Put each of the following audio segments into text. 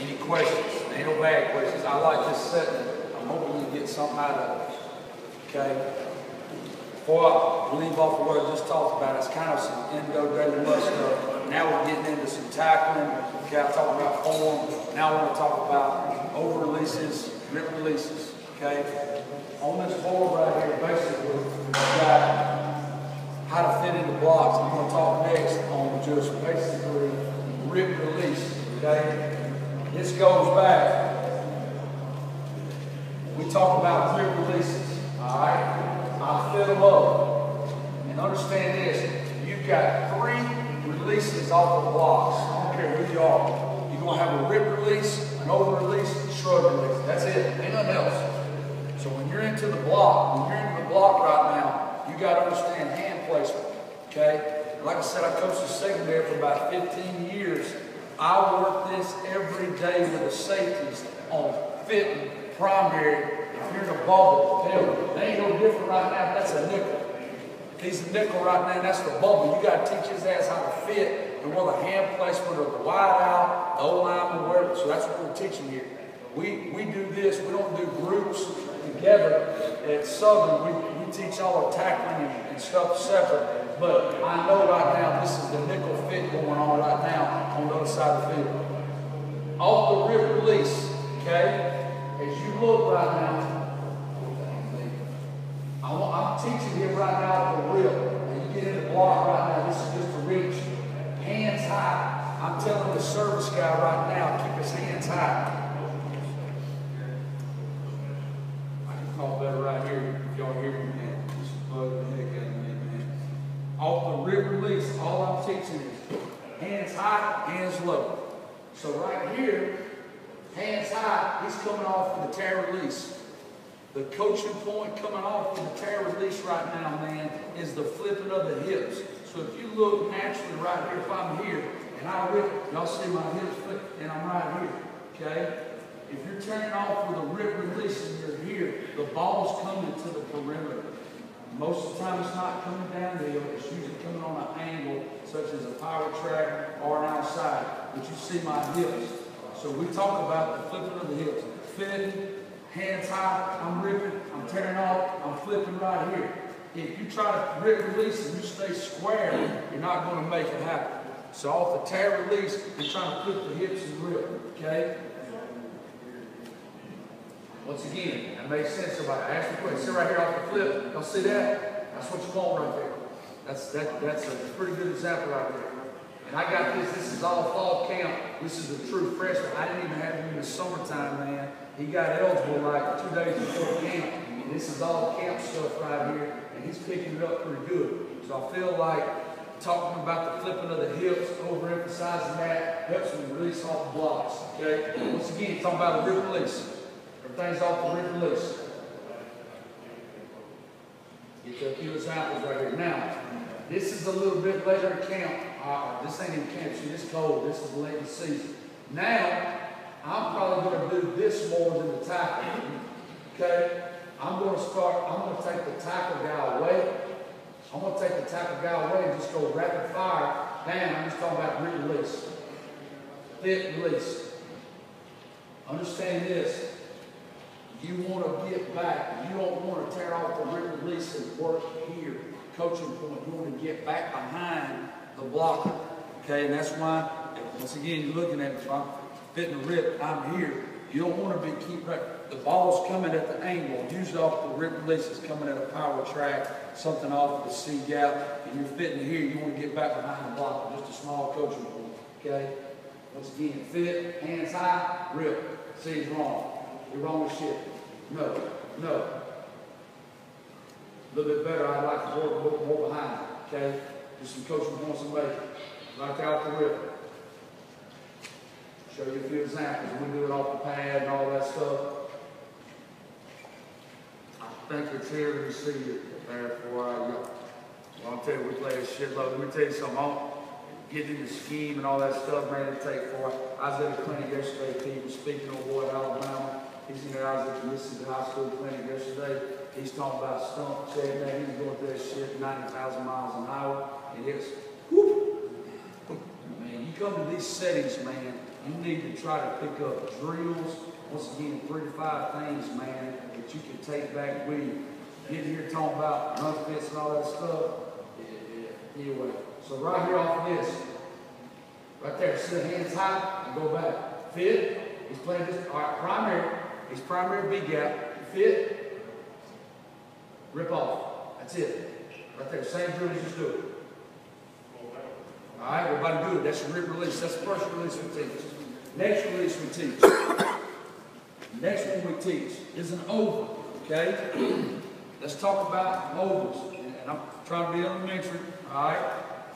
Any questions? Ain't no bad questions. I like this setting. I'm hoping you get something out of it. Okay? Before I leave off of what I just talked about, it's kind of some endo daily must stuff. Now we're getting into some tackling. Okay, I talked about form. Now I want to talk about over releases, rip releases. Okay? On this board right here, basically, we've got how to fit into blocks. I'm going to talk next on just basically rip release. Okay? This goes back. We talk about rip releases. Alright? I fit them up. And understand this. You've got 3 releases off of blocks. I don't care who you are. You're going to have a rip release, an over release, shrug release. That's it. Ain't nothing else. So when you're into the block, right now, you got to understand hand placement. Okay? Like I said, I coached the secondary for about 15 years. I work this every day with the safeties on fitting primary. If you're in a bubble, it ain't no different right now. That's a nickel. He's a nickel right now, and that's the bubble. You got to teach his ass how to fit and where the hand placement or the wide out, the O-lineman, whatever. So that's what we're teaching here. We do this. We don't do groups together at Southern. We teach all our tackling and stuff separate. But I know right now this is the nickel fit going on right now on the other side of the field. Off the rip release, okay? As you look right now, I'm teaching him right now the rip. And you get in the block right now, this is just a reach. Hands high. I'm telling the service guy right now, keep his hands high. I can call better right here. If y'all hear me, man. This is bugging the heck out of me, man. Off the rip release, all I'm teaching is hands high, hands low. So right here, hands high, he's coming off with the tear release. The coaching point coming off with the tear release right now, man, is the flipping of the hips. So if you look naturally right here, if I'm here, and I rip, y'all see my hips flip, and I'm right here, okay? If you're tearing off with a rip release and you're here, the ball's coming to the perimeter. Most of the time it's not coming down the hill, it's usually coming on an angle, such as a power track or an outside. But you see my hips. So we talk about the flipping of the hips. Fitting, hands high, I'm ripping, I'm tearing off, I'm flipping right here. If you try to rip release and you stay square, you're not going to make it happen. So off the tear release, you're trying to flip the hips and rip, okay? Once again, that makes sense. Everybody ask the question. Sit right here off the flip. Y'all see that? That's what you want right there. That's a pretty good example right there. And I got this. This is all fall camp. This is a true freshman. I didn't even have him in the summertime, man. He got eligible like 2 days before camp. And this is all camp stuff right here. And he's picking it up pretty good. So I feel like talking about the flipping of the hips, overemphasizing that, helps me release off the blocks. Okay? Once again, talking about a rip release. Everything's off the rip release. Get you a few examples right here. Now, this is a little bit later in camp. This ain't in camp. See, this cold. This is late in the season. Now, I'm probably going to do this more than the tackle. Okay? I'm going to take the tackle guy away. I'm going to take the tackle guy away and just go rapid fire down. I'm just talking about rip release. Fit release. Understand this. You want to get back. You don't want to tear off the rip release and work here. Coaching point. You want to get back behind the blocker. Okay, and that's why, once again, you're looking at it. If I'm fitting a rip, I'm here. You don't want to keep right. The ball's coming at the angle. Usually off the rip release is coming at a power track, something off the C gap, and you're fitting here. You want to get back behind the blocker. Just a small coaching point. Okay. Once again, fit, hands high, rip. See, it's wrong. You're wrong with shit. No, no. A little bit better, I'd like to work more behind it, okay? Do some coaching points and make it. Right there off the rip. Show you a few examples. We do it off the pad and all that stuff. I think it's here. Let me see it there before I go. Well, I'll tell you, we play a shitload. Let me tell you something. Getting in the scheme and all that stuff, man, it take for it. I was at a clinic yesterday, people speaking on boy at Alabama. He's in there, I was at the Mississippi High School clinic yesterday. He's talking about stump check, man. He's going through that shit 90,000 miles an hour. And it's, whoop. Man, you come to these settings, man, you need to try to pick up drills. Once again, 3 to 5 things, man, that you can take back with you. Getting here talking about run fits and all that stuff. Anyway, so right here off of this, right there, sit hands high and go back. Fit. He's playing this. All right, primary. He's primary B gap. Fit. Rip off. That's it. Right there. Same drill as you just do it. All right, everybody good. That's your rip release. That's the first release we teach. Next release we teach. Next one we teach is an over. Okay? Let's talk about overs. And I'm trying to be elementary. All right?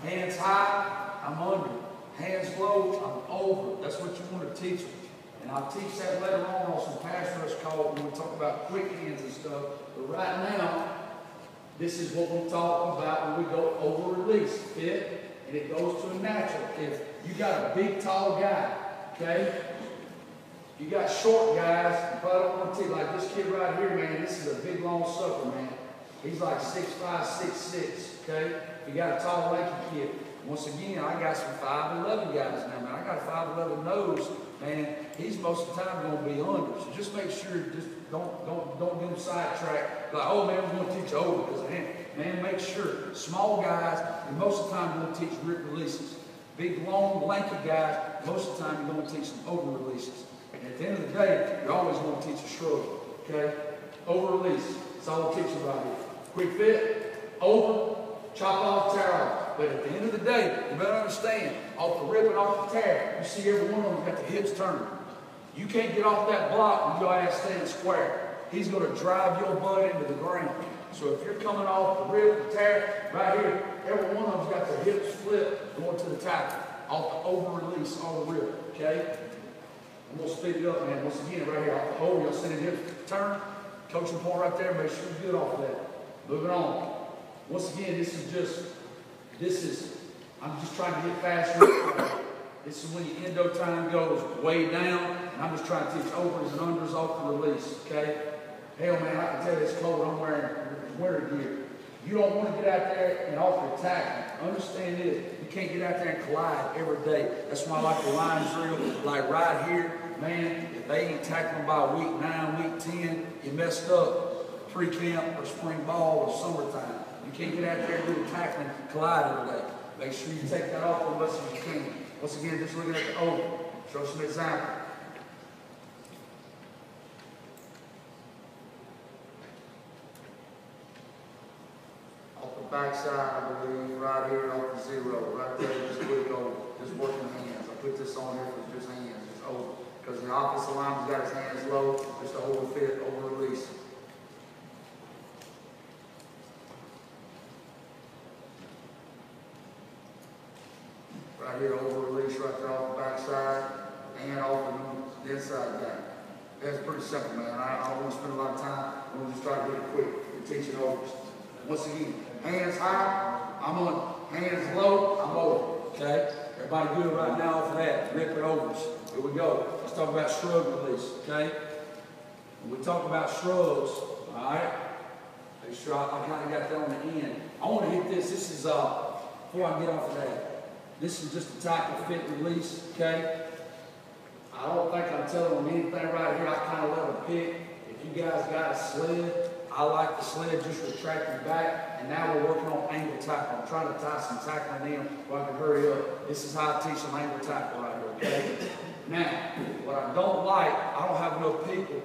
Hands high, I'm under. Hands low, I'm over. That's what you want to teach them. And I'll teach that later on some pass rush call when we talk about quick hands and stuff. But right now, this is what we talk about when we go over release. Fit. And it goes to a natural. If you got a big, tall guy, okay? You got short guys, you probably don't want to teach like this kid right here, man. This is a big, long sucker, man. He's like 6'5", 6'6", okay? You got a tall, lanky kid. Once again, I got some 5'11" guys now, man. I got a 5'11" nose, man. He's most of the time going to be under. So just make sure, just don't get him sidetracked. Like, oh man, we're going to teach over because of him. Man, make sure. Small guys, and most of the time you're going to teach rip releases. Big, long, lanky guys, most of the time you're going to teach them over releases. And at the end of the day, you're always going to teach a shrug. Okay? Over release. That's all we'll teach you about here. Quick fit, over, chop off, tear off. But at the end of the day, you better understand, off the rip and off the tear, you see every one of them got the hips turned. You can't get off that block when your ass stands square. He's going to drive your butt into the ground. So if you're coming off the rip, the tear, right here, every one of them's got their hips flipped going to the tackle. Off the over release on the rip, okay? I'm going to speed it up, man. Once again, right here, off the hole, you'll see the hips turn. Coaching point right there, make sure you're good off of that. Moving on. Once again, I'm just trying to get faster. This is when your endo time goes way down, and I'm just trying to teach overs and unders off the release, okay? Hell, man, I can tell you it's cold. I'm wearing winter gear. You don't want to get out there and off your tackle. Understand this. You can't get out there and collide every day. That's why I like the line drill. Like right here, man, if they ain't tackling by week 9, week 10, you messed up pre-camp or spring ball or summertime. You can't get out there and do the tackling collide every day. Make sure you take that off as much as you can. Once again, just looking at the over. Show some example. Off the backside, I believe, right here off the zero. Right there, just put it over. Just working hands. I put this on here for just hands. Just over. Because the offensive lineman's got his hands low, just to hold the fit, over release. Right here, over release, right there off the backside, and off the inside guy. That's pretty simple, man. I don't want to spend a lot of time. I'm going to just try to get it quick. We're teaching overs. Once again, hands high, I'm on. Hands low, I'm over. Okay? Everybody good right now off of that. Rip it overs. Here we go. Let's talk about shrug release. Okay? When we talk about shrugs, all right? Make sure I kind of got that on the end. I want to hit this. This is, before I get off of that, this is just a tackle fit release, okay? I don't think I'm telling them anything right here. I kind of let them pick. If you guys got a sled, I like the sled just retracting back. And now we're working on angle tackle. I'm trying to tie some tackling in where I can hurry up. This is how I teach them angle tackle right here, okay? Now, what I don't like, I don't have enough people.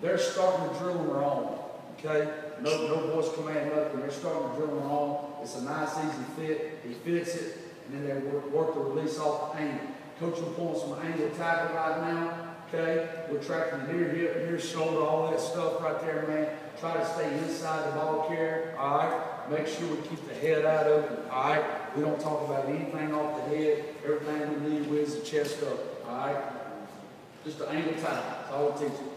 They're starting to drill on their own, okay? No voice command, nothing. They're starting to drill on their own. It's a nice, easy fit. He fits it. And then they work the release off the angle. Coach will pull some angle tackle right now. Okay? We're tracking the near hip, near shoulder, all that stuff right there, man. Try to stay inside the ball carrier. All right? Make sure we keep the head out of it. All right? We don't talk about anything off the head. Everything we lead with is the chest up. All right? Just the angle tackle. That's all we're teaching.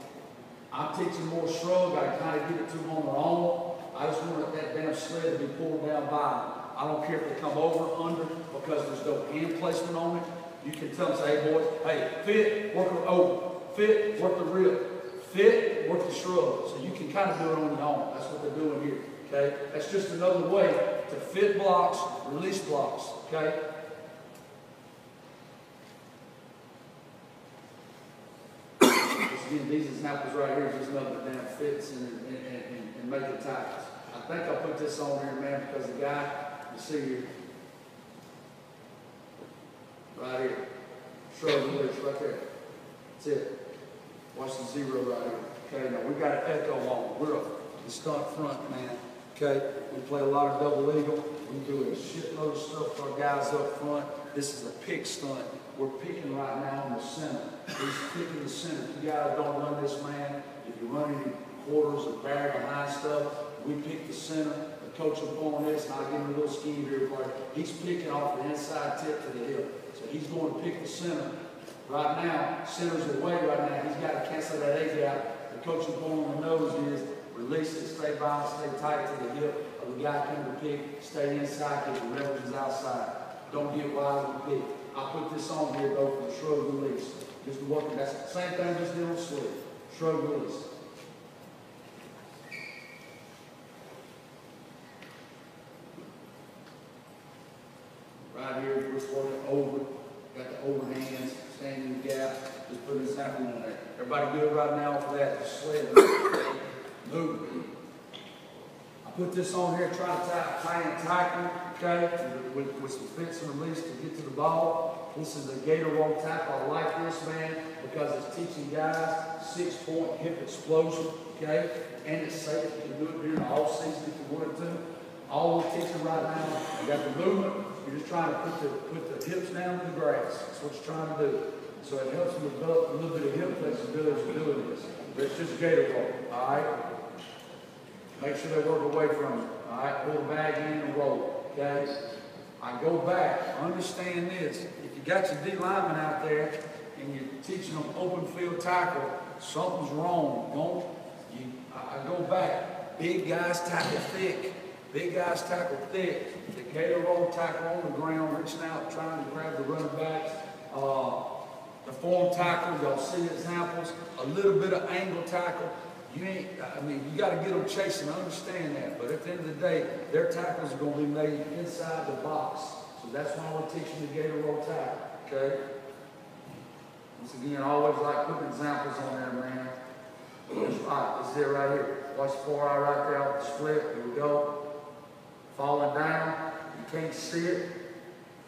I'm teaching more shrug. I kind of give it to them on their own. I just want that damn sled to be pulled down by them. I don't care if they come over, under, because there's no hand placement on it. You can tell them, say, hey, boys, hey, fit, work the over. Fit, work the rip. Fit, work the shrug. So you can kind of do it on your own. That's what they're doing here, okay? That's just another way to fit blocks, release blocks, okay? again, these examples right here, just nothing but damn fits and making tackles. I think I put this on here, man, because the guy, you see here, right here, shrug release right there. That's it. Watch the zero right here. Okay, now we got an echo on. We're the stunt front, man. Okay, we play a lot of double eagle. We do a shitload of stuff for our guys up front. This is a pick stunt. We're picking right now in the center. He's picking the center. If you guys don't run this, man, if you're running quarters or bear behind stuff, we pick the center. The coach will go on this, and I'll give him a little scheme here for you. He's picking off the inside tip to the hip. So he's going to pick the center. Right now, center's away right now. He's got to cancel that A gap. The coach will go on the nose is release it, stay balanced, stay tight to the hip of the guy coming to pick, stay inside, because the leverage is outside. Don't get wild with the pick. I put this on here though for the shrug release. Just working. That's the same thing, just did on slip. Shrug release. Right here, just working over. Got the overhands, standing in the gap. Just put an example on there. Everybody good right now for that? Just sled. Move. I put this on here, try to tie and tackle, okay, with some fits and release to get to the ball. This is a gator roll tackle. I like this, man, because it's teaching guys 6-point hip explosion, okay, and it's safe. You can do it during the off season if you wanted to. All we're teaching right now, you got the movement. You're just trying to put the hips down to the grass. That's what you're trying to do. So it helps them develop a little bit of hip flexibility as we're doing this. But it's just gator roll, all right? Make sure they work away from you. All right, pull the bag in and roll. Okay? I go back. Understand this. If you got your D lineman out there and you're teaching them open field tackle, something's wrong. I go back. Big guys tackle thick. Big guys tackle thick. The gator roll tackle on the ground, reaching out, trying to grab the running backs. The form tackle, y'all see examples. A little bit of angle tackle. You got to get them chasing. I understand that. But at the end of the day, their tackles are going to be made inside the box. So that's why we're teaching the gator roll tackle. Okay? Once again, I always like putting examples on there, man. It's there right here. Watch the 4-eye right there off the split. Here we go. Falling down. You can't see it.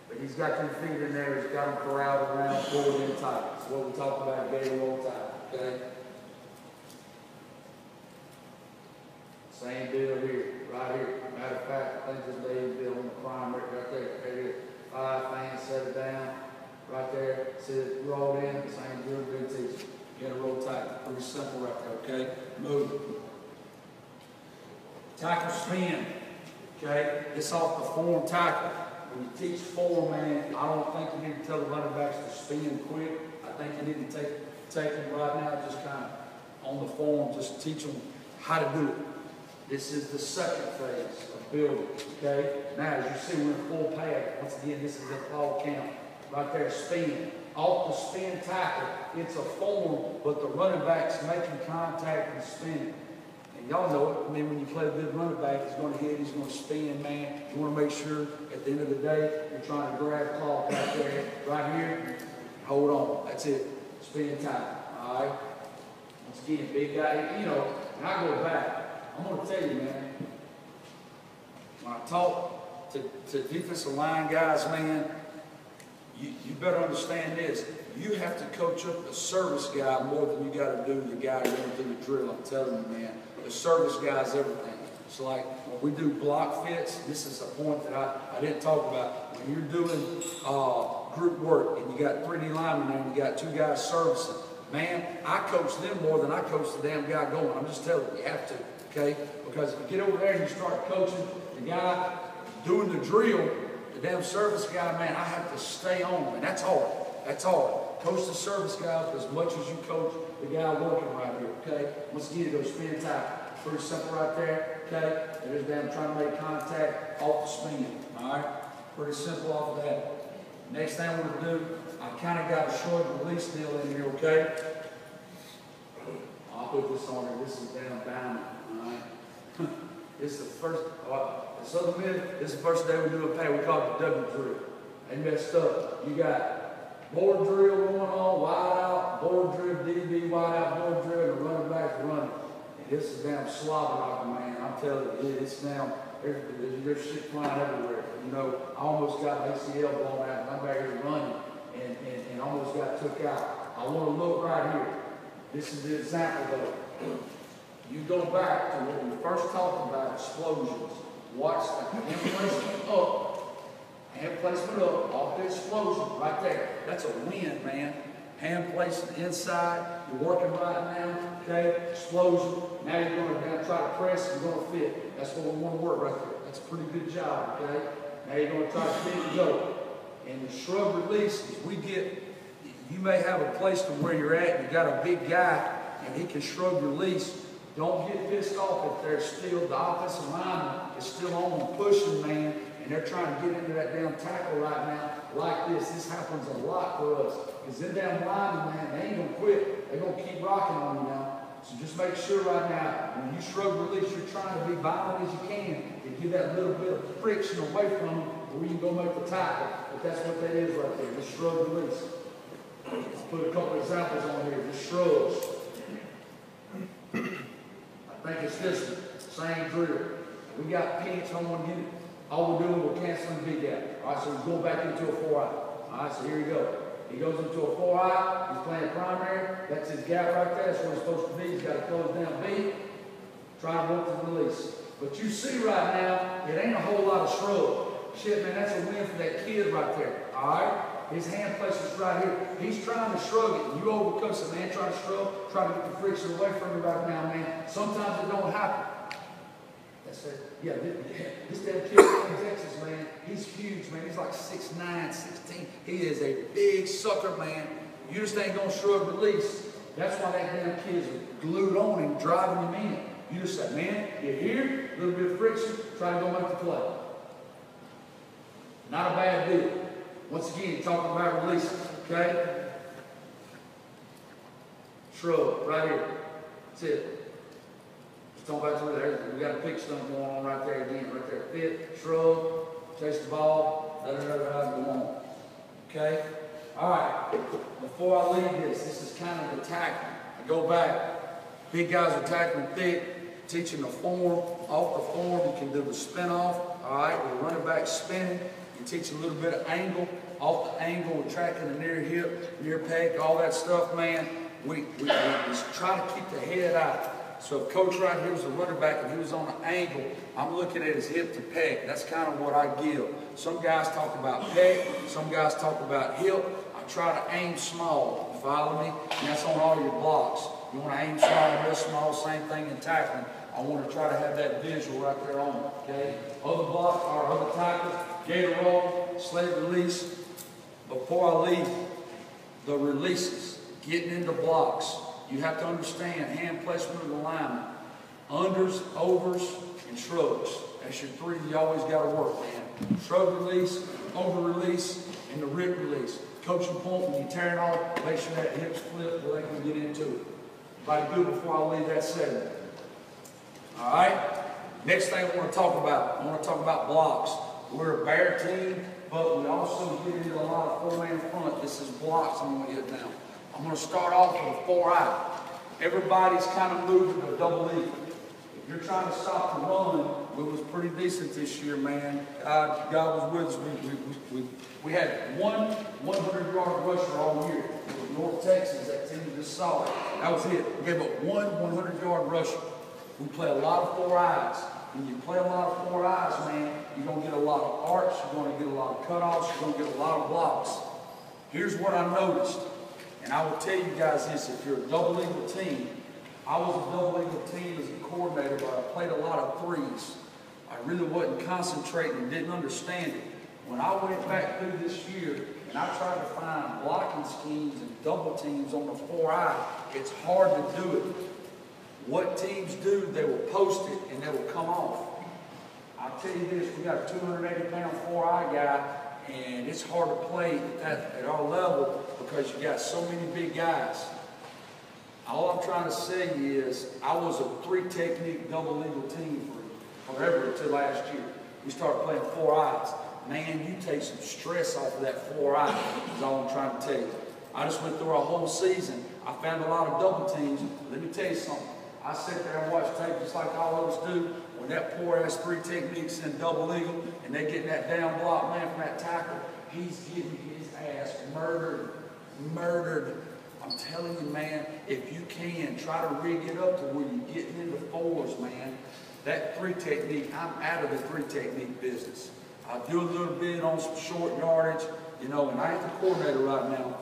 But he's got them feet in there. He's got them corralled around, forward and tight. That's what we talk about, gator roll tackle. Okay? Same deal here, right here. Matter of fact, I think this lady's deal on the prime right there. Right here. 5 fans, set it down. Right there. See it rolled in. Same deal, good teacher. You gotta roll tight. Pretty simple right there, okay? Move. Tackle spin. Okay? It's off the form tackle. When you teach form, man, I don't think you need to tell the running backs to spin quick. I think you need to take them right now, just kind of on the form, just teach them how to do it. This is the second phase of building, okay? Now, as you see, we're in full pad. Once again, this is a fall count. Right there, spin. Off the spin tackle, it's a form, but the running back's making contact and spinning. And y'all know it. I mean, when you play a good running back, he's going to hit, he's going to spin, man. You want to make sure at the end of the day, you're trying to grab clock right there, right here. Hold on. That's it. Spin tackle, all right? Once again, big guy, you know, when I go back, I'm going to tell you, man, when I talk to defensive line guys, man, you better understand this. You have to coach up the service guy more than you got to do the guy going through the drill. I'm telling you, man, the service guy's everything. It's like when we do block fits, this is a point that I didn't talk about. When you're doing group work and you got 3D linemen there and you got 2 guys servicing, man, I coach them more than I coach the damn guy going. I'm just telling you, you have to. Okay? Because if you get over there and you start coaching the guy doing the drill, the damn service guy, man, I have to stay on, man. That's hard. That's hard. Coach the service guy up as much as you coach the guy working right here, okay? Once again, go spin tackle. Pretty simple right there, okay? There's them trying to make contact off the spin, all right? Pretty simple off of that. Next thing we're going to do, I kind of got a short release deal in here, okay? I'll put this on there. This is down diamond. All right. This is the first. This is the first day we do a pay. We call it the W drill. They messed up. You got board drill going on, wide out, board drill, DB, wide out, board drill, and the running back's running. And this is damn slobber knocker, man. I'm telling you, it's now, there's shit flying everywhere. You know, I almost got my ACL blown out, and I'm back here running, and almost got took out. I want to look right here. This is the example, though. You go back to what we first talked about, explosions. Watch the hand placement up. Hand placement up, off the explosion, right there. That's a win, man. Hand placement inside, you're working right now, okay? Explosion. Now you're going to try to press, you're going to fit. That's what we want to work right there. That's a pretty good job, okay? Now you're going to try to fit and go. And the shrug releases, you may have a place to where you're at, you got a big guy, and he can shrug release. Don't get pissed off if they're still, the offensive lineman is still on and pushing, man, and they're trying to get into that damn tackle right now like this. This happens a lot for us. Because them damn linemen, man, they ain't going to quit. They're going to keep rocking on you now. So just make sure right now, when you shrug release, you're trying to be violent as you can to get that little bit of friction away from you where you can go make the tackle. But that's what that is right there, just shrug release. Let's put a couple examples on here, just shrugs. I think it's this one, same drill. We got pinch on one unit. All we're doing, we're canceling the big gap. All right, so he's going back into a 4-eye. All right, so here we go. He goes into a 4-eye. He's playing primary. That's his gap right there. That's where he's supposed to be. He's got to close down B. Try to work the release. But you see right now, it ain't a whole lot of shrug. Shit, man, that's a win for that kid right there. All right? His hand placement's right here. He's trying to shrug it. You overcome some man trying to shrug, trying to get the friction away from you right now, man. Sometimes it don't happen. That's it. Yeah, this damn kid from Texas, man, he's huge, man. He's like 6'9", 16. He is a big sucker, man. You just ain't gonna shrug release. That's why that damn kid is glued on him, driving him in. You just say, man, you're here, a little bit of friction, try to go make the play. Not a bad deal. Once again, talking about releasing, okay? Shrug, right here. That's it. Just talking about there. We got a pick stunt going on right there again, right there. Fit, shrug, chase the ball, let it go on. Okay? All right. Before I leave this is kind of the tackling. I go back. Big guys are tackling thick, teaching the form. Off the form, you can do the spin off. All right, we're running back spinning. You teach a little bit of angle. Off the angle, we're tracking the near hip, near pec, all that stuff, man. We just try to keep the head out. So if Coach right here was a running back and he was on an angle, I'm looking at his hip to pec. That's kind of what I give. Some guys talk about pec, some guys talk about hip. I try to aim small, you follow me? And that's on all your blocks. You want to aim small, real small, same thing in tackling. I want to try to have that visual right there on it, okay? Other blocks are other tackles, gator roll, sled release. Before I leave, the releases, getting into blocks, you have to understand hand placement of the lineman. Unders, overs, and shrugs. That's your three you always got to work, man. Shrug release, over release, and the rip release. Coaching point, when you tear it off, make sure that hips flip so they can get into it. Everybody good before I leave that segment. All right? Next thing I want to talk about, blocks. We're a bear team, but we also get into a lot of four-man front. This is blocks I'm going to hit now. I'm going to start off with a 4-eye. Everybody's kind of moving to double E. If you're trying to stop the run, we was pretty decent this year, man. God was with us. We had one 100-yard rusher all year. It was North Texas. That team was just solid. That was it. We gave up one 100-yard rusher. We play a lot of 4-eyes. When you play a lot of 4-eyes, man, you're going to get a lot of arcs, you're going to get a lot of cutoffs, you're going to get a lot of blocks. Here's what I noticed, and I will tell you guys this, if you're a double eagle team, I was a double eagle team as a coordinator, but I played a lot of threes. I really wasn't concentrating and didn't understand it. When I went back through this year, and I tried to find blocking schemes and double teams on the 4-eye, it's hard to do it. What teams do, they will post it and they will come off. I'll tell you this, we got a 280-pound 4-eye guy, and it's hard to play at our level because you got so many big guys. All I'm trying to say is, I was a 3-technique double eagle team forever until last year. We started playing 4-eyes. man, you take some stress off of that 4-eye, is all I'm trying to tell you. I just went through a whole season. I found a lot of double teams. Let me tell you something. I sit there and watch tape just like all of us do. When that poor ass 3 techniques in double eagle and they getting that down block, man, from that tackle, he's getting his ass murdered. I'm telling you, man, if you can, try to rig it up to where you're getting into 4s, man. That 3 technique, I'm out of the 3 technique business. I do a little bit on some short yardage, you know, and I ain't the coordinator right now.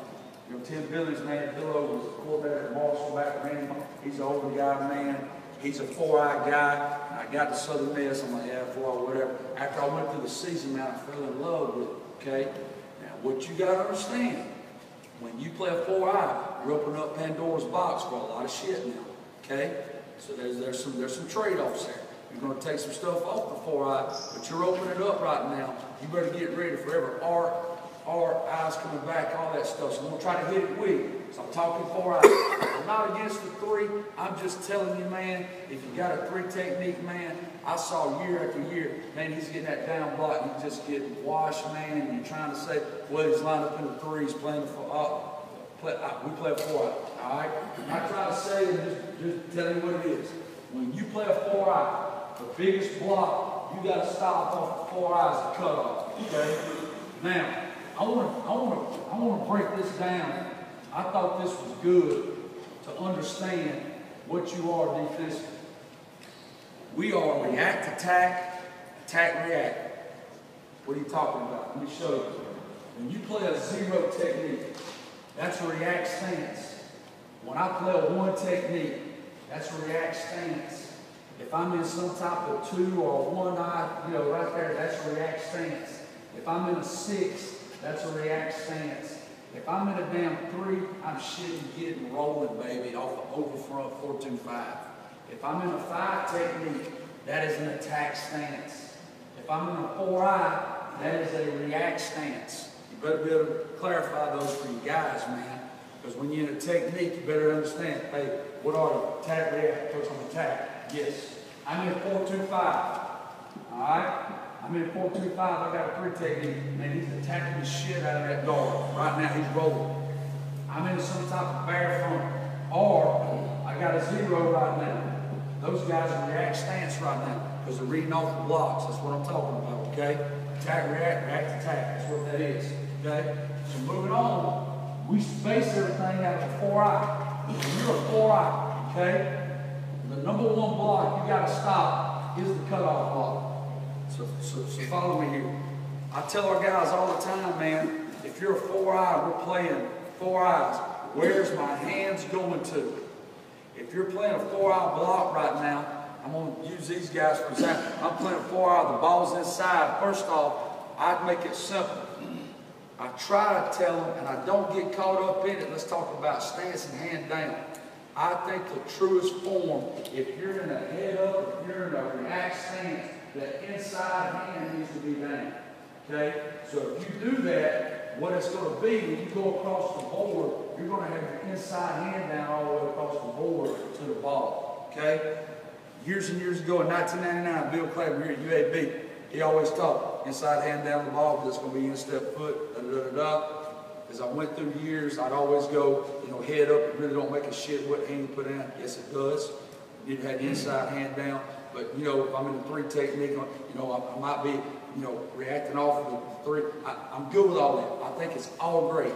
You know, Tim Billy's man, Bill was the coordinator at Marshall back then. He's an older guy, man. He's a 4-eye guy. I got to Southern Miss. I'm like, yeah, 4-eye, whatever. After I went through the season, man, I fell in love with it, okay? Now, what you got to understand, when you play a 4-eye, you're opening up Pandora's box for a lot of shit now, okay? So there's some trade-offs there. You're going to take some stuff off the 4-eye, but you're opening it up right now. You better get ready for every arc, eyes coming back, all that stuff. So I'm going to try to hit it with you. So I'm talking 4-eye. I'm not against the 3. I'm just telling you, man, if you got a 3 technique, man, I saw year after year, man, he's getting that down block. He's just getting washed, man, and you're trying to say, well, he's lined up in the 3s, playing the 4. We play a 4-eye, all right? I'm not trying to say it, just tell you what it is. When you play a 4-eye, the biggest block, you got to stop off the 4 eyes to cut off, okay? Now, I want to break this down. I thought this was good to understand what you are defensively. We are react, attack, attack, react. What are you talking about? Let me show you. When you play a 0 technique, that's a react stance. When I play a 1 technique, that's a react stance. If I'm in some type of 2 or 1 eye, you know, right there, that's a react stance. If I'm in a 6, that's a react stance. If I'm in a damn 3, I'm shitting, getting, rolling, baby, off the overfront 4-2-5. If I'm in a 5 technique, that is an attack stance. If I'm in a 4-eye, that is a react stance. You better be able to clarify those for you guys, man. Because when you're in a technique, you better understand, hey, what are the attack, react, coach on attack? Yes. I'm in 4-2-5. All right? I'm in 4-2-5. I got a 3 technique. Man, he's attacking the shit out of that guard. Right now, he's rolling. I'm in some type of bear front. Or I got a 0 right now. Those guys are react stance right now because they're reading off the blocks. That's what I'm talking about, okay? Attack, react, react, attack. That's what that is, okay? So moving on, we space everything out of a 4-eye. When you're a 4-eye, okay? The number 1 block you got to stop is the cutoff block. So follow me here. I tell our guys all the time, man, if you're a 4-eye, we're playing 4 eyes. Where's my hands going to? If you're playing a 4-eye block right now, I'm going to use these guys for example. I'm playing a 4-eye, the ball's inside. First off, I'd make it simple. I try to tell them, and I don't get caught up in it. Let's talk about stance and hand down. I think the truest form, if you're in a head up, if you're in a react stance, the inside hand needs to be down. Okay? So if you do that, what it's going to be, when you go across the board, you're going to have your inside hand down all the way across the board to the ball. Okay? Years and years ago in 1999, Bill Claiborne here at UAB, he always taught inside hand down the ball, but it's going to be instep foot, da-da-da-da. As I went through years, I'd always go, you know, head up. It really don't make a shit what hand you put in. Yes, it does. You have the inside hand down. But, you know, if I'm in a 3 technique, you know, I might be, you know, reacting off of the 3. I'm good with all that. I think it's all great.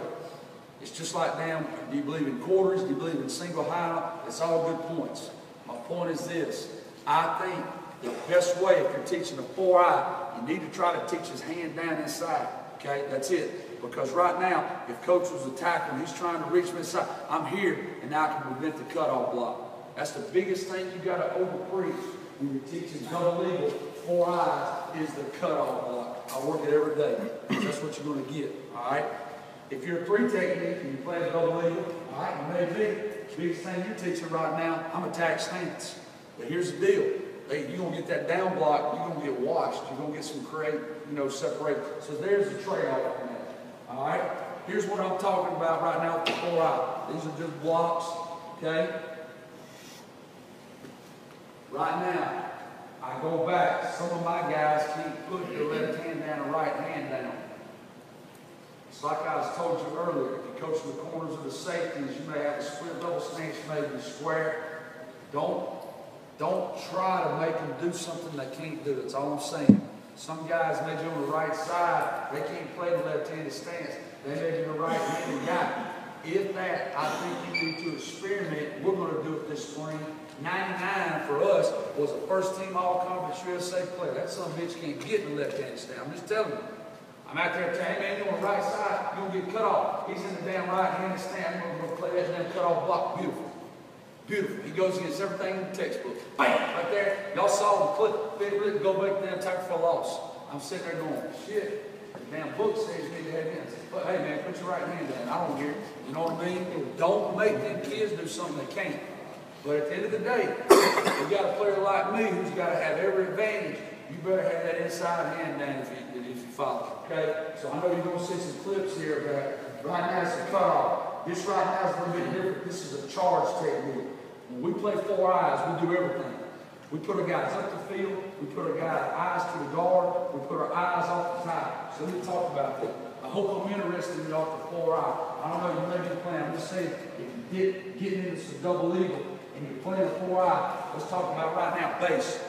It's just like, damn, do you believe in quarters? Do you believe in single high? It's all good points. My point is this. I think the best way, if you're teaching a 4-eye, you need to try to teach his hand down inside. Okay? That's it. Because right now, if coach was attacking, he's trying to reach me inside, I'm here, and now I can prevent the cutoff block. That's the biggest thing you got to over-preach when you're teaching double eagle, 4 eyes, is the cutoff block. I work it every day. That's what you're going to get, all right? If you're a 3 technique and you play a double eagle, all right, maybe the biggest thing you're teaching right now, I'm attack stance. But here's the deal. Hey, you're going to get that down block, you're going to get washed. You're going to get some separate. So there's the trade-off on that. All right? Here's what I'm talking about right now with the 4-eye. These are just blocks, okay? Right now, I go back. Some of my guys keep putting their left hand down and right hand down. It's like I was told you earlier. If you coach the corners of the safeties, you may have a split double stance, maybe square. Don't try to make them do something they can't do. That's all I'm saying. Some guys may be on the right side. They can't play the left-handed stance. They may be the right-handed guy. If that, I think you need to experiment. We're going to do it this spring. 99 for us was a first-team all-conference USA player. That son of a bitch can't get in the left-handed stance. I'm just telling you. I'm out there telling him, man, you're on the right side, you're going to get cut off. He's in the damn right-handed stance. I'm going to play that damn cut-off block. Beautiful. Beautiful. He goes against everything in the textbook. Bam! Right there. Y'all saw him flip, fit, go back there and tackle for a loss. I'm sitting there going, shit. The damn book says you need to have in. But hey, man, put your right hand down. I don't care. You know what I mean? Don't make them kids do something they can't. But at the end of the day, you got a player like me who's got to have every advantage. You better have that inside hand down if you follow. Okay? So I know you're going to see some clips here, but right now it's a cutoff. This right now is a little bit different. This is a charge technique. When we play 4 eyes, we do everything. We put our guys up the field. We put our guys' eyes to the guard. We put our eyes off the tie. So let me talk about that. I hope I'm interested in off the 4 eye. I don't know, you may be playing. I'm just saying, if you get into some double eagle and you're playing a 4 eye, let's talk about right now base.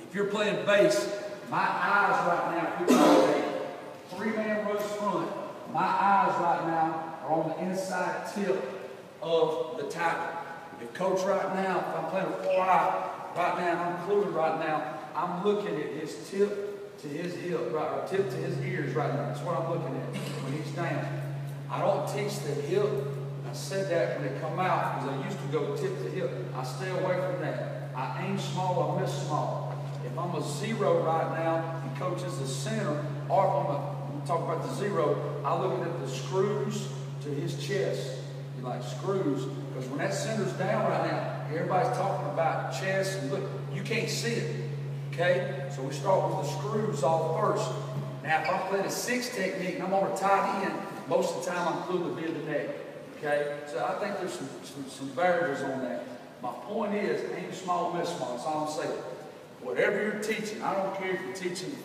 If you're playing base, my eyes right now, if we play a 3-man rush front, my eyes right now are on the inside tip of the tackle. If coach right now, if I'm playing a 4 eye, right now, I'm including right now, I'm looking at his tip to his hip, right, or tip to his ears right now. That's what I'm looking at when he's down. I don't teach the hip. I said that when they come out, because I used to go tip to hip. I stay away from that. I aim small, I miss small. If I'm a 0 right now, and coach is the center, or if I'm talk about the 0, I look at the screws to his chest. You like screws, because when that center's down right now, everybody's talking about chest, and look, you can't see it, okay? So we start with the screws off first. Now, if I'm playing a 6 technique and I'm on a tight end, most of the time I'm including the bit of the neck, okay? So I think there's some variables on that. My point is, aim small, miss small. That's all I'm saying. Whatever you're teaching, I don't care if you're teaching,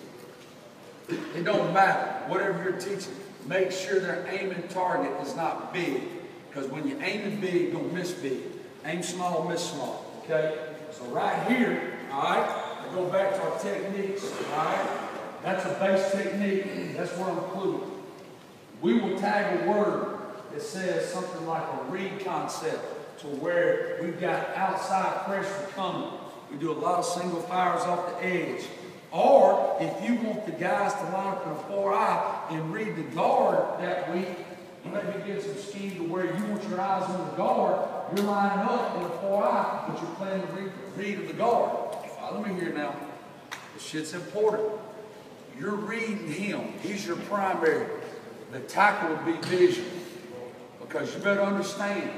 it don't matter. Whatever you're teaching, make sure their aiming target is not big. Because when you're aiming big, you're going to miss big. Aim small, miss small. Okay? So right here, all right, I go back to our techniques. All right? That's a base technique. That's what I'm including. We will tag a word that says something like a read concept, to where we've got outside pressure coming. We do a lot of single fires off the edge. Or if you want the guys to line up in a 4 eye and read the guard that week, you may be getting some scheme to where you want your eyes on the guard, you're lining up in a 4 eye, but you're playing the read of the guard. Follow me here now. This shit's important. You're reading him. He's your primary. The tackle will be vision. Because you better understand.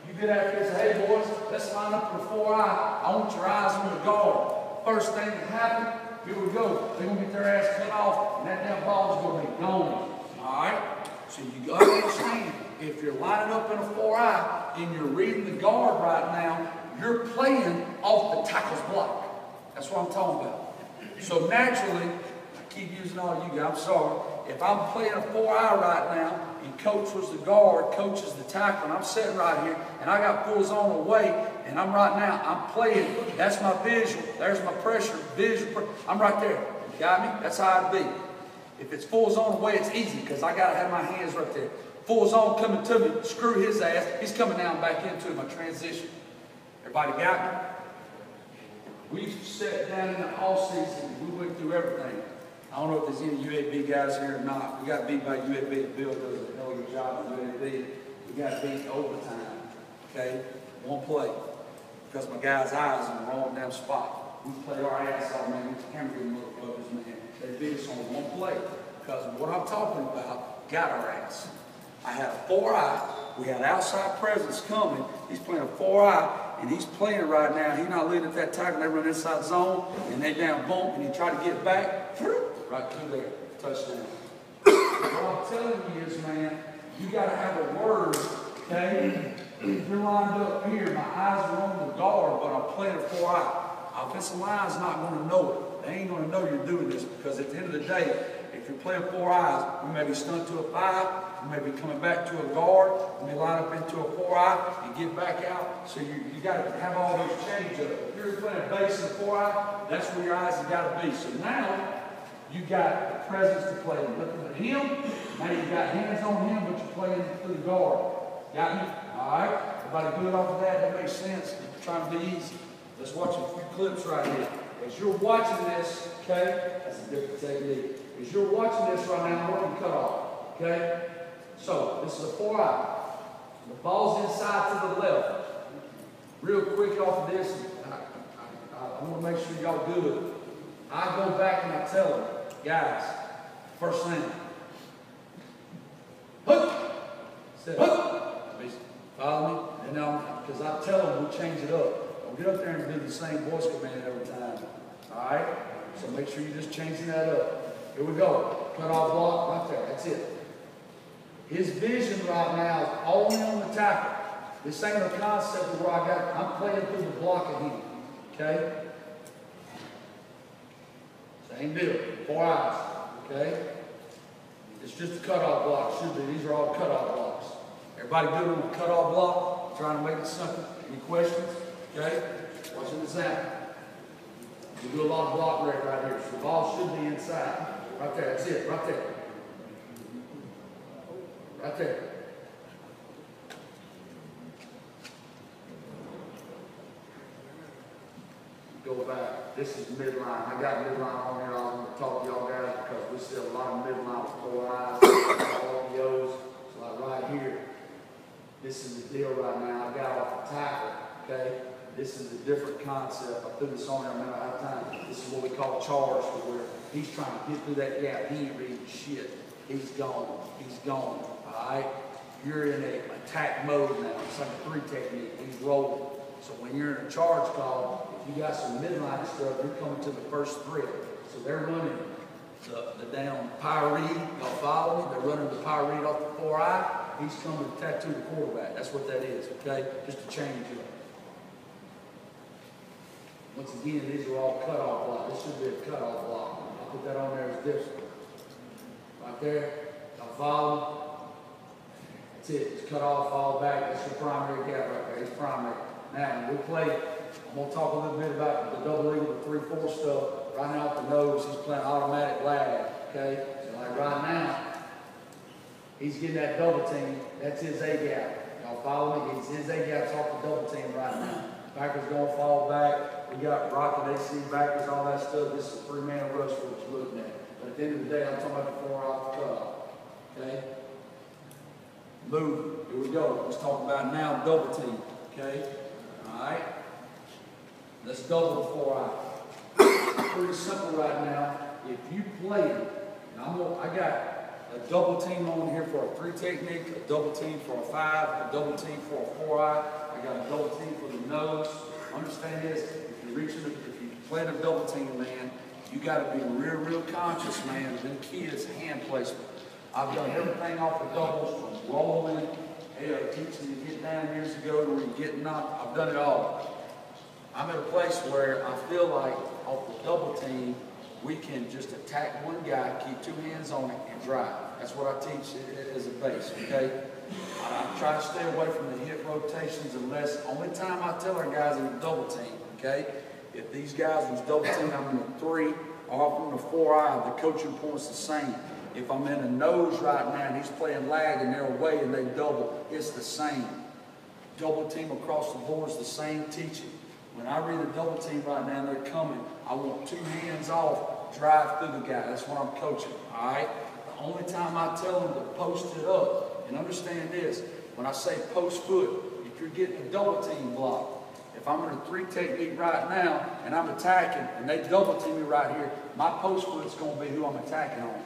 You get out there and say, hey boys, let's line up in a 4 eye. I want your eyes on the guard. First thing that happened, here we go. They're going to get their ass cut off, and that damn ball's going to be gone. All right? So you got to understand, if you're lining up in a 4 eye and you're reading the guard right now, you're playing off the tackle's block. That's what I'm talking about. So naturally, I keep using all you guys, I'm sorry. If I'm playing a 4 eye right now, and coach was the guard, coach is the tackle, and I'm sitting right here, and I got full zone away, and I'm right now, I'm playing, that's my visual, there's my pressure, visual, I'm right there. You got me? That's how it'd be. If it's full zone away, it's easy, because I got to have my hands right there. Full zone coming to me, screw his ass, he's coming down back into my transition. Everybody got me? We sat down in the off season, we went through everything. I don't know if there's any UAB guys here or not. We got beat by UAB. Bill does a hell of a job on UAB. We got beat in overtime. Okay? One play. Because my guy's eyes in the wrong damn spot. We played our ass off, man. We hammered them motherfuckers, man. They beat us on one play. Because of what I'm talking about, got our ass. I had a 4 eye. We had outside presence coming. He's playing a 4 eye, and he's playing right now. He's not leading at that tackle. They run inside zone, and they down bump, and he try to get back. Right through there. Touchdown. What I'm telling you is, man, you got to have a word, okay? If you're lined up here, my eyes are on the guard, but I'm playing a 4 eye. Offensive line is not going to know it. They ain't going to know you're doing this because at the end of the day, if you're playing 4 eyes, you may be stunned to a 5, you may be coming back to a guard, you may line up into a 4 eye and get back out. So you got to have all those changes. If you're playing base and 4 eye, that's where your eyes have got to be. So now you got the presence to play. Looking at him, now you got hands on him, but you're playing through the guard. Got me? All right. Everybody good off of that? That makes sense. I'm trying to be easy. Let's watch a few clips right here. As you're watching this, okay, that's a different technique. As you're watching this right now, I'm working cut off, okay? So, this is a 4 eye. The ball's inside to the left. Real quick off of this, I want to make sure y'all good. I go back and I tell them, guys, first thing, follow me? And now, because I tell them we'll change it up. Don't get up there and do the same voice command every time. All right? So make sure you're just changing that up. Here we go. Cut off block right there. That's it. His vision right now is only on the tackle. This ain't a concept of where I'm playing through the block of him. Okay? Same deal. 4 eyes. Okay? It's just a cutoff block. Should be. These are all cutoff blocks. Everybody good on the cutoff block? Trying to make it simple. Any questions? Okay? Watch an example. We do a lot of block work right here. So the ball should be inside. Right there. That's it. Right there. Right there. Go back. This is midline. I got midline on here. I'm going to talk to y'all guys because we see a lot of midline with 4 eyes, RPOs. So like right here, this is the deal right now. I got off the tackle. Okay. This is a different concept. I put this on there, I mean, I have time. This is what we call charge, where he's trying to get through that gap. He ain't reading shit. He's gone. He's gone. All right? You're in an attack mode now. It's like a 3 technique. He's rolling. So when you're in a charge call, if you got some midline stuff, you're coming to the first thread. So they're running the down power read. Y'all follow me? They're running the power read off the 4 eye. He's coming to tattoo the quarterback. That's what that is, okay? Just to change it. Once again, these are all cutoff blocks. This should be a cutoff block. I'll put that on there as this one. Right there. Now follow. That's it. It's cut off, fall back. That's your primary gap right there. It's primary. Now, we play. I'm going to talk a little bit about the double eagle, the 3-4 stuff. Right now, off the nose, he's playing automatic lag. Okay? So, like right now, he's getting that double team. That's his A gap. Y'all follow me? His A gap's off the double team right now. Backer's going to fall back. We got rocket AC backers, all that stuff. This is a 3-man rush for what you're looking at. But at the end of the day, I'm talking about the 4 off cutoff. Okay? Move. Here we go. Let's talk about now double team. Okay? All right? Let's double the 4 eye. Pretty simple right now. If you play it, and I got a double team on here for a 3 technique, a double team for a 5, a double team for a 4 eye. I got a double team for the nose. Understand this, if you're playing a double team, man, you got to be real conscious, man, of them kids' hand placement. I've done everything off the doubles, from rolling, teaching you to get down years ago to where you're getting up. I've done it all. I'm at a place where I feel like off the double team, we can just attack one guy, keep 2 hands on it, and drive. That's what I teach as a base, okay? I try to stay away from the hip rotations unless, only time I tell our guys in a double team, okay? If these guys was double team, I'm in a 3, or I'm in a 4 eye, the coaching point's the same. If I'm in a nose right now and he's playing lag and they're away and they double, it's the same. Double team across the board is the same teaching. When I read a double team right now and they're coming, I want 2 hands off, drive through the guy. That's what I'm coaching, all right? The only time I tell them to post it up, and understand this, when I say post foot, if you're getting a double team block, if I'm in a 3 technique right now and I'm attacking and they double team me right here, my post foot's going to be who I'm attacking on.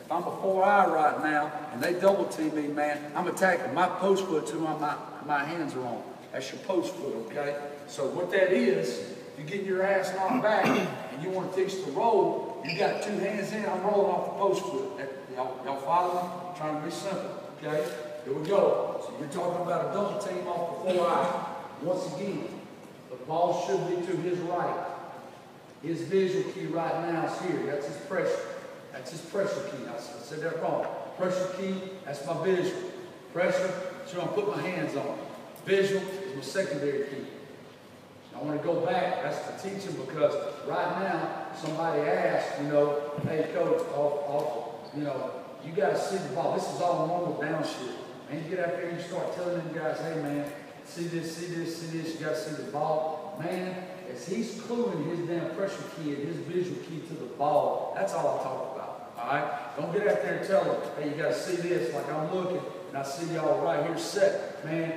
If I'm a 4 eye right now and they double team me, man, I'm attacking. My post foot's who my hands are on. That's your post foot, okay? So what that is, you get your ass knocked back and you want to teach the roll, you got 2 hands in, I'm rolling off the post foot. Y'all follow me? I'm trying to be simple, okay? Here we go. So you're talking about a double team off the 4 eye. Once again, the ball should be to his right. His visual key right now is here. That's his pressure. That's his pressure key. I said that wrong. Pressure key, that's my visual. Pressure, so I'm put my hands on. Visual is my secondary key. I want to go back, that's the teaching, because right now, somebody asked, you know, hey coach, you got to see the ball. This is all normal downshift. And you get out there and you start telling them guys, hey man, see this, see this, see this, you got to see the ball. Man, as he's cluing his damn pressure key and his visual key to the ball, that's all I talk about, all right? Don't get out there and tell them, hey, you got to see this, like I'm looking, and I see y'all right here set. Man,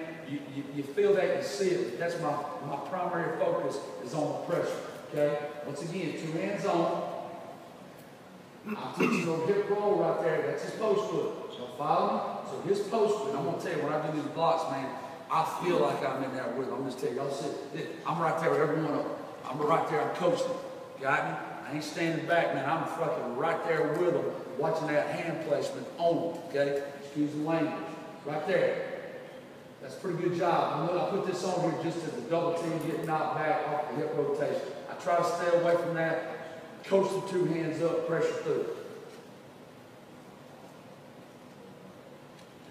you feel that, you see it. That's my primary focus is on the pressure, okay? Once again, 2 hands on. I'm teaching a hip roll right there. That's his post foot. So follow me? So his post foot, I'm going to tell you, when I do these blocks, man, I feel like I'm in there with them. I'm just telling you, y'all see, I'm right there with every one of them. I'm right there, I'm coaching. Got me? I ain't standing back, man. I'm fucking right there with them, watching that hand placement on them, okay? Excuse the language. Right there. That's a pretty good job. I put this on here just as a double team, get knocked back off the hip rotation. I try to stay away from that. Coach the 2 hands up, pressure through.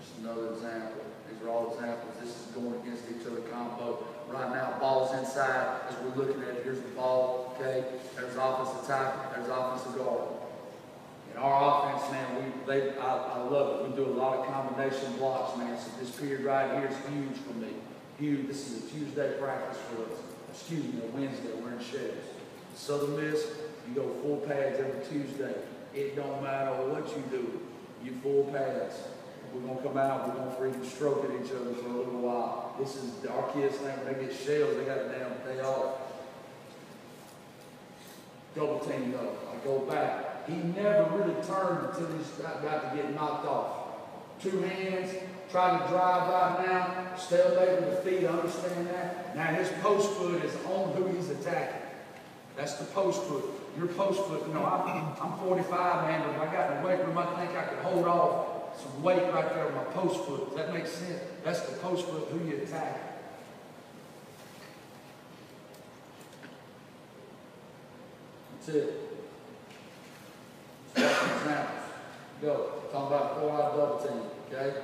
Just another example. These are all examples. This is going against each other combo. Right now, ball's inside. As we're looking at it, here's the ball. Okay, there's offensive tackle. There's offensive guard. In our offense, man, I love it. We do a lot of combination blocks, man. So this period right here is huge for me. Huge. This is a Tuesday practice for us. Excuse me, a Wednesday. We're in shells. Southern Miss, you go full pads every Tuesday. It don't matter what you do. You full pads. We're going to come out, we're going to freaking stroke at each other for a little while. This is, our kids think when they get shells, they got a damn day off. Double team though. I go back. He never really turned until he got to get knocked off. 2 hands, trying to drive right now, stay away with the feet, understand that. Now his post foot is on who he's attacking. That's the post foot. Your post foot, you know, I'm 45, man, but if I got in the weight room, I think I could hold off some weight right there on my post foot. Does that make sense? That's the post foot, who you attack. That's it. Let's watch some examples. Go. Talking about 4-out double team, okay?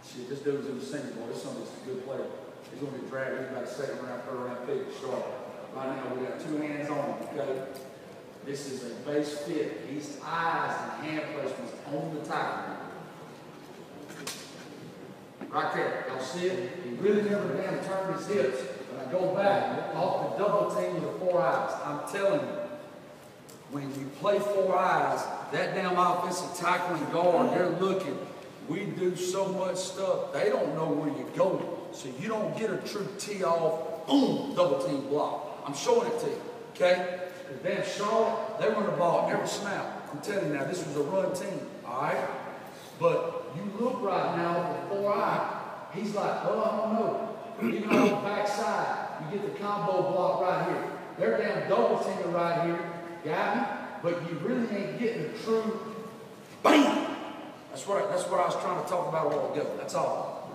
Shit, this dude's in the senior boy. This somebody's a good player. He's going to get dragged. He's about 2nd round, 3rd round pick, sharp. Right now, we got 2 hands on him, okay? This is a base fit. His eyes and hand placements on the tackle. Right there. Y'all see it? He really never damn turned his hips. When I go back, off the double team with the 4 eyes, I'm telling you, when you play 4 eyes, that damn offensive tackling guard, they're looking. We do so much stuff, they don't know where you're going. So you don't get a true tee off, boom, double team block. I'm showing it to you, okay? Because damn Charlotte, they run the ball every snap. I'm telling you now, this was a run team, all right? But you look right now at the 4 eye, he's like, oh, I don't know. Even on the backside, you get the combo block right here. They're damn double teaming right here, got me? But you really ain't getting a true bam. That's what I was trying to talk about a while ago. That's all.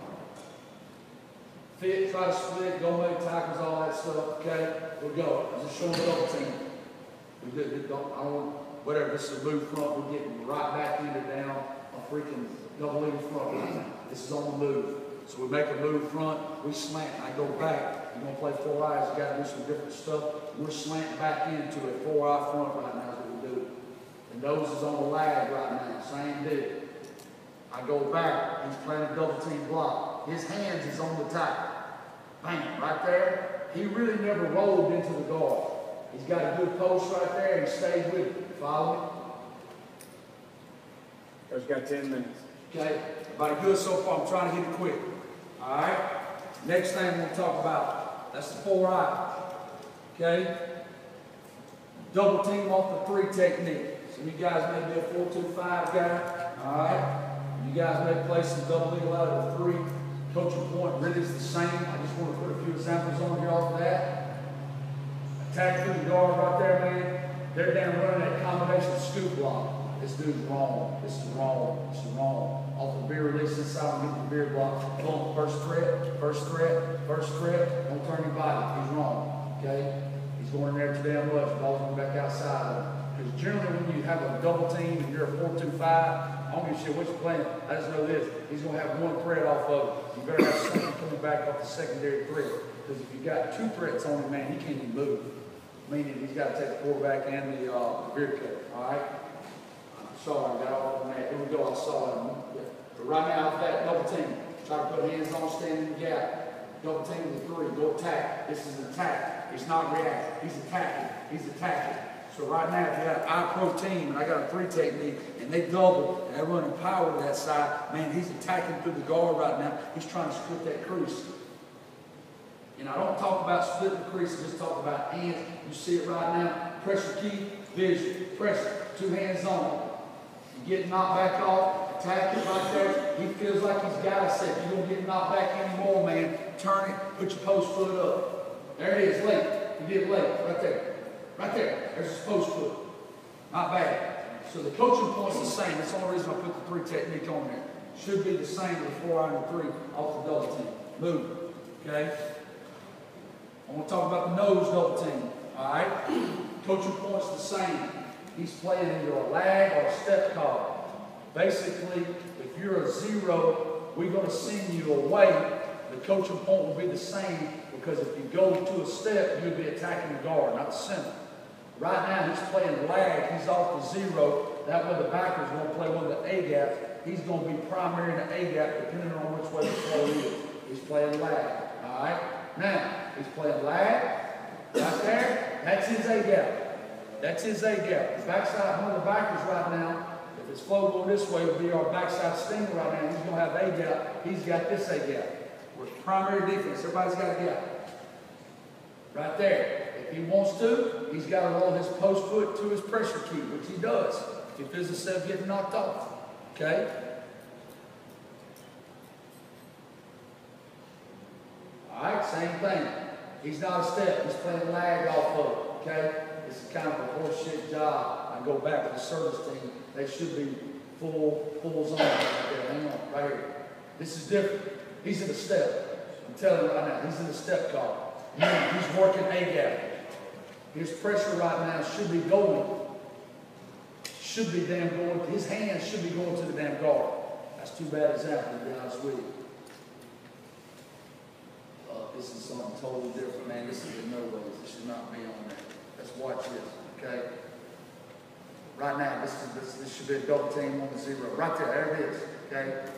Fit, try to split, go make tackles, all that stuff. Okay, we'll go. I'm just showing double team. We don't, whatever. This is a move front. We're getting right back into down a freaking double lead front right now. This is on the move. So we make a move front. We slant. I go back. You're gonna play 4 eyes. You gotta do some different stuff. We're slanting back into a 4-eye front right now. Is what we do. The nose is on the lag right now. Same deal. I go back, he's playing a double team block. His hands is on the tackle. Bam, right there. He really never rolled into the guard. He's got a good post right there and he stays with it. Follow me? Coach got 10 minutes. Okay, everybody good so far? I'm trying to hit it quick. All right, next thing we're going to talk about, that's the 4 eye. Okay, double team off the 3 technique. So you guys may be a 4-2-5 guy. All right. You guys may play some double eagle out of the 3. Coaching point really is the same. I just want to put a few examples on here off of that. Attack through the guard right there, man. They're down running that combination scoop block. This dude's wrong. This is wrong. This is wrong. Off the veer release inside and get the veer block. Boom. First threat. First threat. First threat. Don't turn your body. He's wrong. okay? He's going in there too damn much. The ball's going back outside. Because generally when you have a double team and you're a 4-2-5, I don't give a shit what you're playing. I just know this. He's going to have one threat off of it. You better have something coming back off the secondary threat. Because if you got two threats on him, man, he can't even move. Meaning he's got to take the quarterback and the rear cut. All right? Sorry, I got off on that. Here we go. I saw it. But right now, with that double team, try to put hands on, stand in the gap. Double team to the three. Go attack. This is an attack. It's not react. He's attacking. He's attacking. So right now, if you got an I-Pro team, and I got a 3 technique, and they double, and they're running power to that side, man, he's attacking through the guard right now. He's trying to split that crease. And I don't talk about splitting the crease, I just talk about hands. You see it right now. Pressure key, vision, pressure. 2 hands on it. You get knocked back off, attack it right there. He feels like he's got a set. You don't get knocked back anymore, man. Turn it, put your post foot up. There it is, late. You did late, right there. Right there. There's his post foot. Not bad. So the coaching point's the same. That's the only reason I put the 3 technique on there. Should be the same with 4 out of 3 off the double team. Move. Okay? I want to talk about the nose double team. Alright? Coaching point's the same. He's playing either a lag or a step card. Basically, if you're a 0, we're going to send you away. The coaching point will be the same because if you go to a step, you'll be attacking the guard, not the center. Right now, he's playing lag. He's off the 0. That way, the backers won't play one of the A gaps. He's going to be primary in the A gap, depending on which way the flow is. He's playing lag. All right? Now, he's playing lag. Right there. That's his A gap. That's his A gap. The backside, one of the backers right now, if his flow going this way, will be our backside stinger right now. He's going to have A gap. He's got this A gap. We're primary defense. Everybody's got a gap. Right there. If he wants to, he's got to roll his post foot to his pressure key, which he does. If he feels himself getting knocked off. Okay? Alright, same thing. He's not a step, he's playing lag off of it. Okay? This is kind of a horseshit job. I go back to the service team, they should be full zone right there. Hang on, right here. This is different. He's in a step. I'm telling you right now, he's in a step call. He's working A gap. His pressure right now should be going. Should be damn going. His hands should be going to the damn guard. That's too bad example, to be honest with you. This is something totally different, man. This is in no ways. This should not be on there. Let's watch this, okay? Right now, this should be a double team on the 0. Right there, there it is, okay?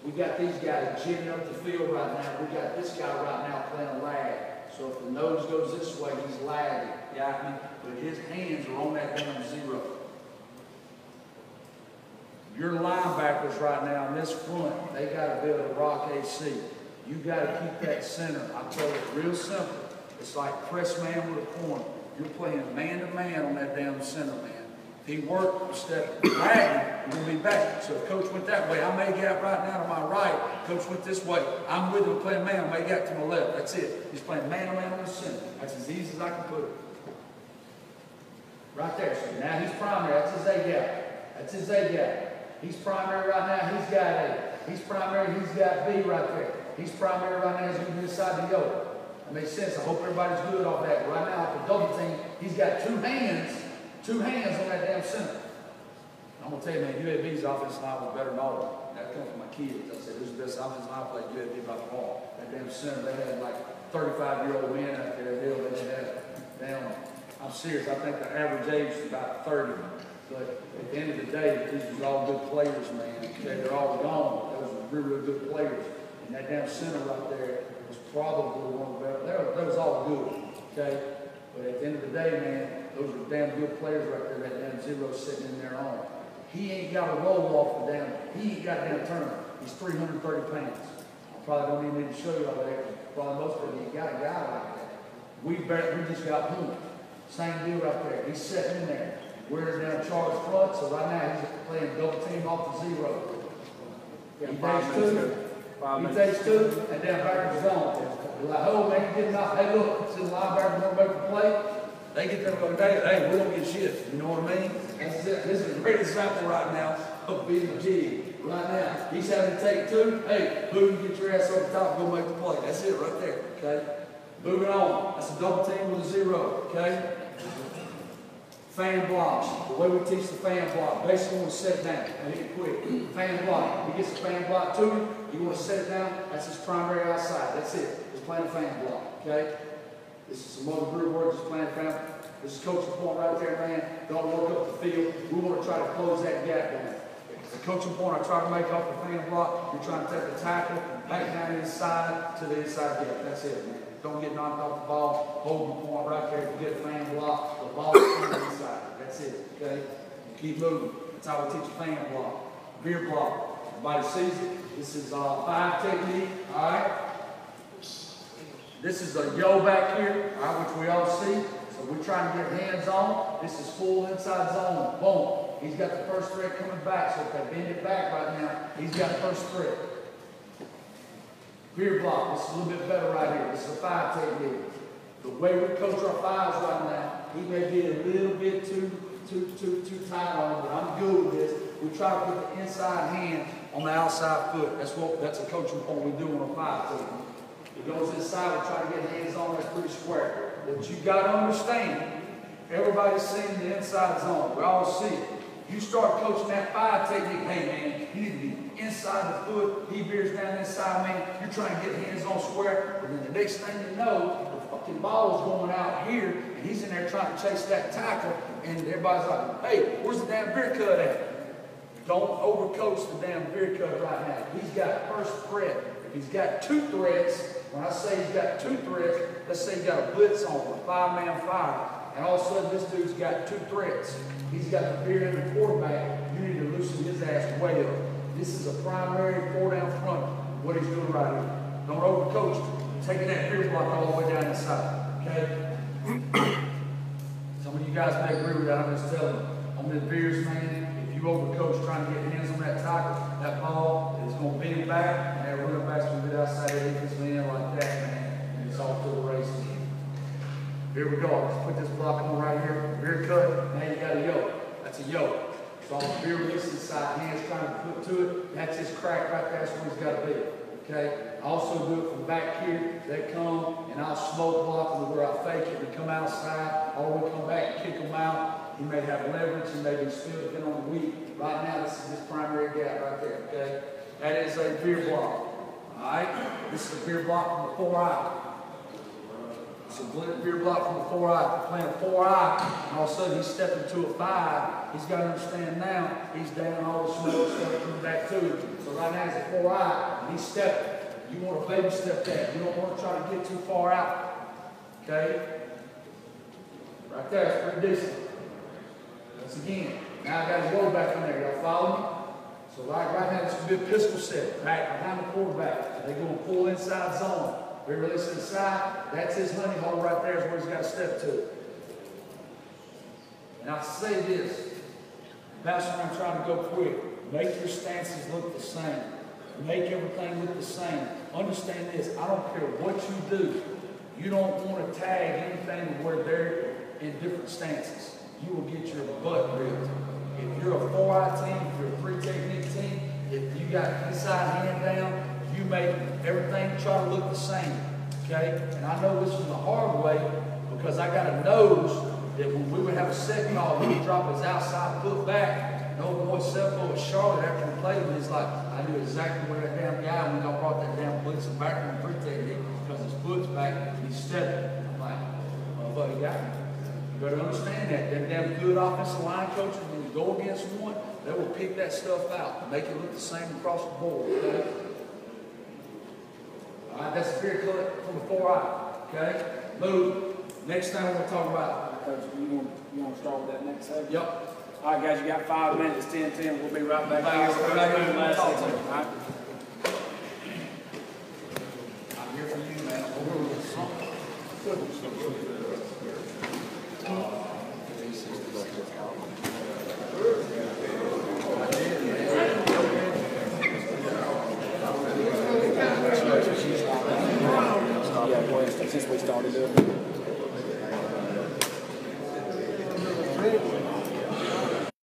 We got these guys jigging up the field right now. We got this guy right now playing lag. So if the nose goes this way, he's lagging. You got me? But his hands are on that damn 0. Your linebackers right now in this front, they got to be able to rock AC. You got to keep that center. I tell you, it's real simple. It's like press man with a corner. You're playing man-to-man on that damn center, man. If he worked instead of lagging, you're going to be back. So if coach went that way, I may gap right now to my right. Coach went this way. I'm with him playing man. I may gap to my left. That's it. He's playing man-to-man on the center. That's as easy as I can put it. Right there. So now he's primary. That's his A gap. That's his A gap. He's primary right now. He's got A. He's primary. He's got B right there. He's primary right now. He's moving inside the yoke. That makes sense. I hope everybody's good off that. But right now, off the double team, he's got two hands on that damn center. I'm going to tell you, man, UAB's offensive line was better than all of them. That comes from my kids. I said, this is the best offensive line play UAB by far. That damn center, they had like 35-year-old men out there. They had down. I'm serious. I think the average age is about 30. But at the end of the day, these are all good players, man. Okay, they're all gone. Those were really, really good players. And that damn center right there was probably one of the better. That was all good, okay? But at the end of the day, man, those are damn good players right there. That damn 0 sitting in there on. He ain't got a roll off the damn. He ain't got a damn turn. He's 330 pounds. I probably don't even need to show you all that. Probably most of you ain't got a guy like that. We just got Boone. Same deal right there. He's sitting in there. We're down charge front, so right now he's playing double team off the 0. He takes 2. He takes 2, and then back to zone. You're like, oh man, you get knocked. Hey, look, see the linebacker going to make the play. They get there and go, hey, we don't get shit. You know what I mean? This is a great example right now of being a G. Right now, he's having to take 2. Hey, Boone, get your ass over the top and go make the play. That's it right there, okay? Moving on. That's a double team with a 0, okay? Fan blocks. The way we teach the fan block, basically you want to set it down. And hit it quick. Fan block. He gets the fan block to him, you want to set it down. That's his primary outside. That's it. Just playing a fan block, okay? This is some other group work, just playing fan. This is coaching point right there, man. Don't work up the field. We want to try to close that gap down. The coaching point I try to make off the fan block, you're trying to take the tackle back down inside to the inside gap. That's it, man. Don't get knocked off the ball. Hold the point right there. Forget the fan block. The ball is on the inside. That's it, okay? Keep moving. That's how we teach a fan block. Veer block. Everybody sees it. This is 5 technique, all right? This is a yo back here, all right, which we all see. So we're trying to get hands on. This is full inside zone. Boom. He's got the first thread coming back. So if they bend it back right now, he's got first thread. Veer block. This is a little bit better right here. This is a 5 technique. The way we coach our 5s right now, he may be a little bit too tight on it, but I'm good with this. We try to put the inside hand on the outside foot. That's a coaching point we do on a 5 technique. It goes inside, we try to get hands on, that's pretty square. But you got to understand, everybody's seeing the inside zone. We all see it. You start coaching that 5 technique, hey man, you need to be inside the foot, he veers down inside, man. You're trying to get hands on square, but then the next thing you know, the fucking ball is going out here, and he's in there trying to chase that tackle, and everybody's like, hey, where's the damn veer cut at? Don't overcoach the damn veer cut right now. He's got first thread. If he's got 2 threads, when I say he's got 2 threads, let's say he's got a blitz on, a 5-man fire, and all of a sudden this dude's got 2 threads. He's got the veer in the quarterback. You need to loosen his ass way up. This is a primary 4 down front, what he's doing right here. Don't overcoach him. Taking that veer block all the way down inside, okay? Some of you guys may agree with that. I'm just telling you. On the veers, man, if you overcoach trying to get hands on that tackle, that ball is going to bend back, and that running back's going to get outside the defensive end like that, man, and it's off to the races. Here we go. Let's put this block on right here. Veer cut. Now you got a yoke. That's a yoke. So on the veer release inside, hands trying to put to it. That's his crack right there. That's where he's got to be. Okay? I also do it from back here. They come and I'll smoke block them where I fake it and come outside. Or we come back and kick them out. He may have leverage. He may be still depending on the week. Right now, this is his primary gap right there. Okay? That is a veer block. Alright? This is a veer block from the 4-eye. So blended veer block from the 4-eye. Playing a 4-eye, and all of a sudden he's stepping to a 5. He's got to understand now, he's down all the smoke stuff coming back to him. So right now he's a 4-eye, and he's stepping. You want to baby step that. You don't want to try to get too far out. Okay? Right there, it's pretty decent. Once again, now I got to go back in there. Y'all follow me? So right now, this will be a pistol set. Back behind the quarterback. They're going to pull inside zone. We release inside. That's his honey hole right there is where he's got to step to. And I'll say this. Pastor, I'm trying to go quick. Make your stances look the same. Make everything look the same. Understand this. I don't care what you do. You don't want to tag anything where they're in different stances. You will get your butt ripped. If you're a 4-eye team, if you're a 3-technique team, if you got inside hand down, you make everything try to look the same, okay? And I know this is the hard way because I got a nose that when we would have a set call, he would drop his outside foot back. And old boy Seppo with Charlotte after we played him, he's like, I knew exactly where that damn guy when I brought that damn blitz back from the 3-technique because his foot's back and he's stepping. I'm like, oh, buddy, got me. You better understand that. Them damn good offensive line coaches, when you go against one, they will pick that stuff out and make it look the same across the board, okay? All right, that's a veer cut from the 4-eye, okay? Move. Next thing we're going to talk about. Coach, you want to start with that next segment? Yep. All right, guys, you got 5 minutes, 10-10. We'll be right back here. We're back here. Last Talk to segment. you. All right. I'm here for you, man. Yeah, go ahead. Since we started doing it.